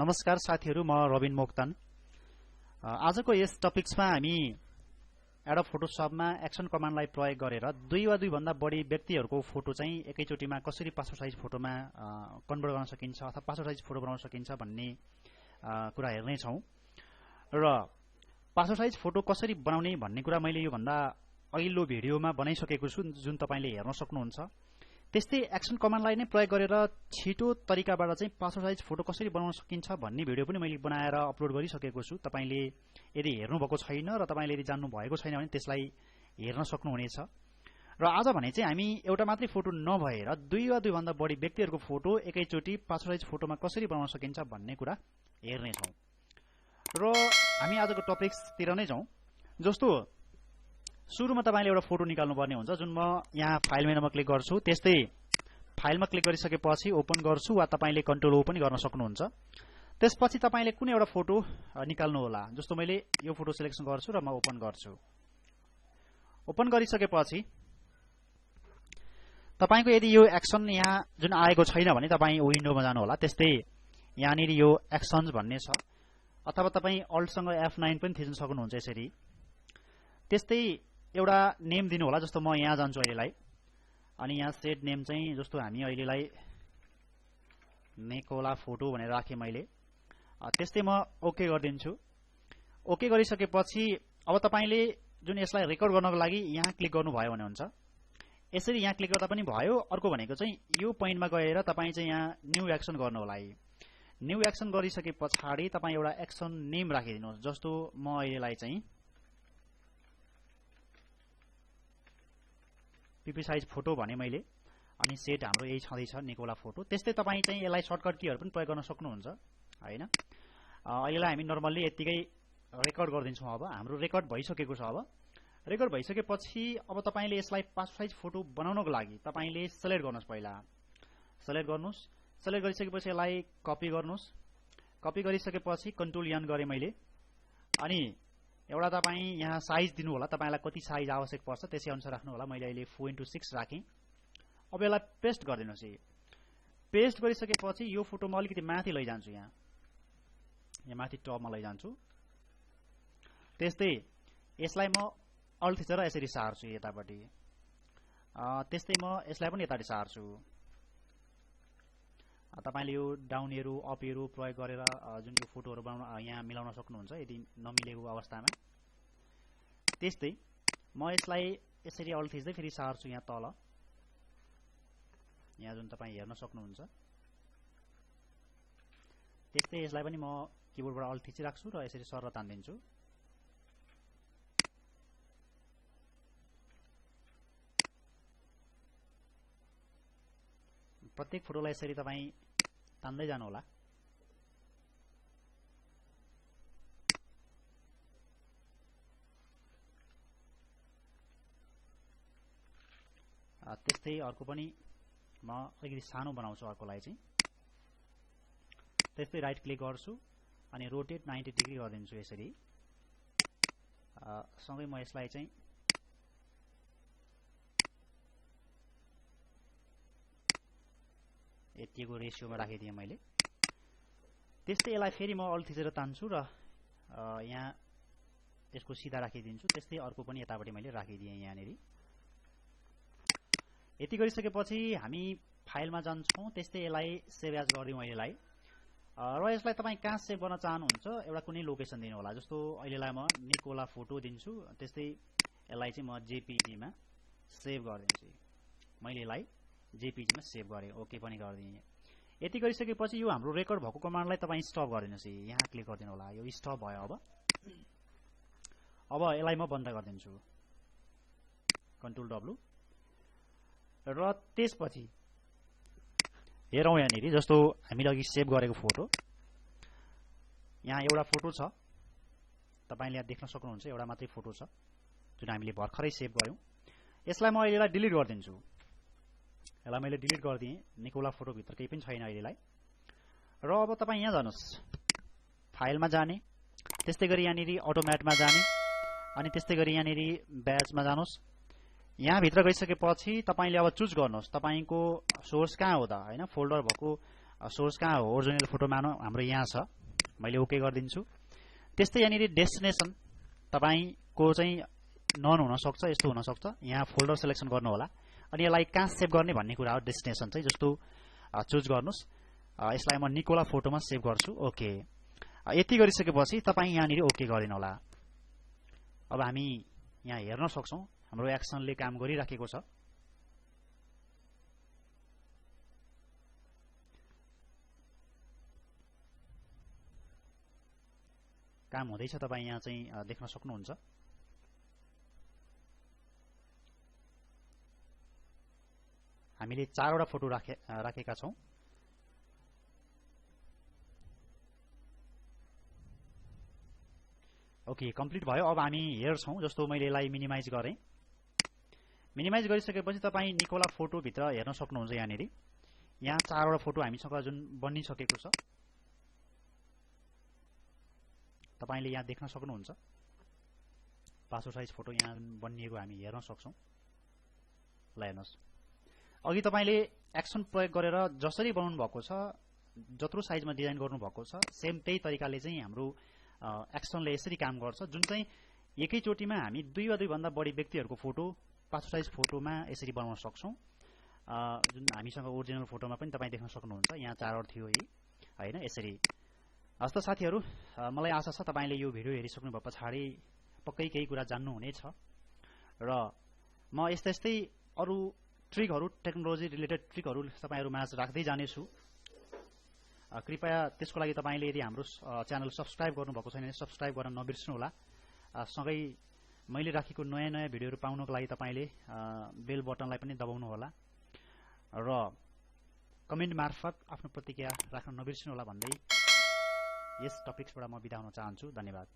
नमस्कार साथीहरु, म रबिन मोक्तान। आजको यस टपिक्समा हामी एडोब फोटोशपमा एक्सन कमान्डलाई प्रयोग गरेर दुई वा दुई भन्दा बढी व्यक्तिहरुको फोटो चाहिँ एकैचोटीमा कसरी पासपोर्ट साइज फोटोमा कन्भर्ट गर्न सकिन्छ अथवा पासपोर्ट साइज फोटो बनाउन सकिन्छ भन्ने कुरा हेर्ने छौं। र पासपोर्ट साइज फोटो कसरी बनाउने भन्ने कुरा मैले यो भन्दा अघिल्लो भिडियोमा बनाइसकेको छु, जुन तपाईले हेर्न सक्नुहुन्छ। त्यस्तै एक्सन कमान्डलाई नै प्रयोग गरेर छिटो तरिकाबाट चाहिँ पासपोर्ट साइज फोटो कसरी बनाउन सकिन्छ भन्ने भिडियो पनि मैले बनाएर अपलोड गरिसकेको छु। तपाईले यदि हेर्नु भएको छैन र तपाईले यदि जान्नु भएको छैन भने त्यसलाई हेर्न सक्नुहुनेछ। र आज भने चाहिँ हामी एउटा मात्रै फोटो नभएर दुई वा दुई भन्दा बढी व्यक्तिहरुको फोटो एकैचोटी पासपोर्ट साइज फोटोमा कसरी बनाउन सकिन्छ भन्ने कुरा हेर्ने छौं। र हामी आजको टपिक्सतिर नै जाउँ। जस्तो सुरुमा तपाईले एउटा फोटो निकाल्नु पर्ने हुन्छ, जुन म यहाँ फाइल मेनुमा क्लिक गर्छु। त्यस्तै फाइलमा क्लिक गरिसकेपछि ओपन गर्छु वा तपाईले कन्ट्रोल ओ पनि गर्न सक्नुहुन्छ। त्यसपछि तपाईले कुनै एउटा फोटो निकाल्नु होला। जस्तो मैले यो फोटो सिलेक्सन गर्छु र म ओपन गर्छु। ओपन गरिसकेपछि तपाईको यदि यो एक्सन यहाँ जुन आएको छैन भने तपाई विन्डोमा जानु होला। त्यस्तै यहाँनिर यो एक्सन्स भन्ने छ, अथवा तपाई अल्टसँग F9 पनि थिच्न सक्नुहुन्छ यसरी। त्यस्तै एउटा नेम दिनु होला। जस्तो म यहाँ जान्छु अहिलेलाई, अनि यहाँ सेट नेम चाहिँ जस्तो हामी अहिलेलाई निकोला फोटो भनेर राखे मैले। त्यस्तै म ओके गरिदिन्छु। ओके गरिसकेपछि अब तपाईले जुन यसलाई रेकर्ड गर्नको लागि यहाँ क्लिक गर्नुभयो भने हुन्छ। यसरी यहाँ क्लिक गर्दा पनि भयो। अर्को भनेको चाहिँ यो पोइन्टमा गएर तपाई चाहिँ यहाँ न्यू एक्सन गर्नु होला। न्यू एक्सन गरिसकेपछि तपाई एउटा एक्सन नेम राखिदिनुहोस्। जस्तो म अहिलेलाई चाहिँ पीपी साइज फोटो भने मैले, अनि सेट हाम्रो यही छँदैछ निकोला फोटो। त्यस्तै तपाई चाहिँ यसलाई सर्टकट कीहरु पनि प्रयोग गर्न सक्नुहुन्छ हैन। अहिलेलाई हामी नर्मल्ली यतिकै रेकर्ड गर्दिन्छौं। अब हाम्रो रेकर्ड भइसकेको छ। अब रेकर्ड भइसकेपछि अब तपाईले यसलाई पासपोर्ट साइज फोटो बनाउनको लागि तपाईले सिलेक्ट गर्नुस्। पहिला सिलेक्ट गर्नुस्। सिलेक्ट गरिसकेपछि यसलाई कपी गर्नुस्। कपी गरिसकेपछि कन्ट्रोल एन गरे मैले, अनि एउटा तपाई यहाँ साइज दिनु होला। तपाईलाई कति साइज आवश्यक पर्छ त्यसै अनुसार राख्नु होला। मैले अहिले 4:6 राखे। अब यसलाई पेस्ट गरिदिनुस्। पेस्ट गरिसकेपछि यो फोटो म अलिकति माथि लैजान्छु। यहाँ माथि टपमा लैजान्छु। त्यस्तै यसलाई म अल्ट थिचेर यसरी सार्छु यतापट्टि। त्यस्तै म यसलाई पनि यतापट्टि सार्छु। तपाईले यो डाउन एरो अप एरो प्रयोग गरेर जुन यो फोटोहरु बनाउन यहाँ मिलाउन सक्नुहुन्छ यदि नमिलेको अवस्थामा। त्यस्तै म यसलाई यसरी अल्ट थिच्दै फेरि सार्छु यहाँ तल, यहाँ जुन तपाई हेर्न सक्नुहुन्छ। त्यस्तै यसलाई पनि म किबोर्डबाट अल्ट थिचिराख्छु र यसरी सर तान्दिन्छु। प्रत्येक फोटोलाई यसरी तपाई तान्दै जानु होला। त्यस्तै अर्को पनि म अलिकति सानो बनाउँछु अर्कोलाई चाहिँ। त्यस्तै राइट क्लिक गर्छु अनि रोटेट 90 डिग्री गरिदिन्छु यसरी। सँगै म यसलाई चाहिँ यतिको रेशियोमा राखिदिएँ मैले। त्यस्तै यसलाई फेरि म अल्ट थिचेर तान्छु र यहाँ यसको सिधा राखिदिन्छु। त्यस्तै अर्को पनि यतापट्टि मैले राखिदिएँ यहाँनिर। यति गरिसकेपछि हामी फाइलमा जान्छौं। त्यस्तै यसलाई सेभ एज गरिदिउँ अहिलेलाई। र यसलाई तपाई कहाँ सेभ गर्न चाहनुहुन्छ एउटा कुनै लोकेसन दिनु होला। जस्तो अहिलेलाई म निकोला फोटो दिन्छु। त्यस्तै यसलाई चाहिँ म जेपीजी मा सेभ गरिदिन्छु। मैले यसलाई जेपीजी मा सेभ गरे। ओके पनि गरिदिएँ। यति गरिसकेपछि यो हाम्रो रेकर्ड भएको कमान्डलाई तपाई स्टप गरिदिनुस्। यहाँ क्लिक गरिदिनु होला। यो स्टप भयो। अब यसलाई म बन्द गरिदिन्छु। Control W. र त्यसपछि हेरौं यहाँनिर। जस्तो हामीले अघि सेभ गरेको फोटो, यहाँ एउटा फोटो छ। तपाईले यहाँ देख्न सक्नुहुन्छ एउटा मात्रै फोटो छ जुन हामीले भर्खरै सेभ गर्यौं। यसलाई म अहिलेलाई डिलिट गरिदिन्छु। यसलाई मैले डिलिट गरिदिएँ। निकोला फोटो भित्र केही पनि छैन अहिलेलाई। र अब तपाई यहाँ जानुस्, फाइलमा जाने। त्यस्तै गरी यहाँनिर अटोम्याटमा जाने, अनि त्यस्तै गरी यहाँनिर ब्याचमा जानुस्। यहाँ भित्र गइसकेपछि तपाईले अब चुज गर्नुहोस् तपाईको सोर्स कहाँ हो त हैन। फोल्डर भएको सोर्स कहाँ हो ओरिजिनल फोटो मानौ हाम्रो यहाँ छ मैले ओके गरिदिन्छु त्यस्तै यहाँनिर डेस्टिनेसन तपाईको चाहिँ नन हुन सक्छ यस्तो हुन सक्छ यहाँ फोल्डर सिलेक्सन गर्नु होला अनि यसलाई कहाँ सेभ गर्ने भन्ने कुरा हो डेस्टिनेसन चाहिँ जस्तो चुज गर्नुस् यसलाई म निकोला फोटोमा सेभ गर्छु ओके यति गरिसकेपछि तपाई यहाँनिर ओके गरिदिनु होला अब हामी यहाँ हेर्न सक्छौं हाम्रो एक्सनले काम गरिराखेको छ काम हुँदैछ तपाई यहाँ चाहिँ देख्न सक्नुहुन्छ हामीले 4 वटा फोटो राखेका छौं ओके कम्प्लिट भयो अब हामी हेर्छौं जस्तो मैले यसलाई मिनिमाइज गरे मिनिमाइज गरिसकेपछि तपाई निकोला फोटो भित्र हेर्न सक्नुहुन्छ यहाँनिर यहाँ 4 वटा फोटो हामीसँग जुन बनिसकेको छ तपाईले यहाँ देख्न सक्नुहुन्छ पासपोर्ट साइज फोटो यहाँ बनिएको हामी हेर्न सक्छौं ल हेर्नुस् अघि तपाईले एक्सन प्रयोग गरेर जसरी बनाउनु भएको छ जत्रो साइजमा डिजाइन गर्नु भएको छ सेम त्यही तरिकाले चाहिँ हाम्रो एक्सनले यसरी काम गर्छ जुन चाहिँ एकैचोटीमा हामी 2 वा 2 भन्दा बढी व्यक्तिहरुको फोटो पासपोर्ट साइज फोटोमा यसरी बनाउन सक्छौं जुन हामीसँग ओरिजिनल फोटोमा पनि तपाई देख्न सक्नुहुन्छ यहाँ 4 वटा थियो यही हैन यसरी हस्त साथीहरु मलाई आशा छ तपाईले यो भिडियो हेरिसक्नु भए पछाडी पक्कै केही कुरा जान्नु हुनेछ र म यस्तै अरु ट्रिकहरु टेक्नोलोजी रिलेटेड ट्रिकहरु तपाईहरु माझ राख्दै जाने छु कृपया त्यसको लागि तपाईले यदि हाम्रो च्यानल सब्स्क्राइब गर्नु भएको छैन भने सब्स्क्राइब गर्न नबिर्सनु होला सँगै मैले राखेको नयाँ नयाँ भिडियोहरु पाउनको लागि तपाईले बेल बटनलाई पनि दबाउनु होला र कमेन्ट मार्फत आफ्नो प्रतिक्रिया राख्न नबिर्सनु होला भन्दै यस टपिक्सबाट म बिदा हुन चाहन्छु धन्यवाद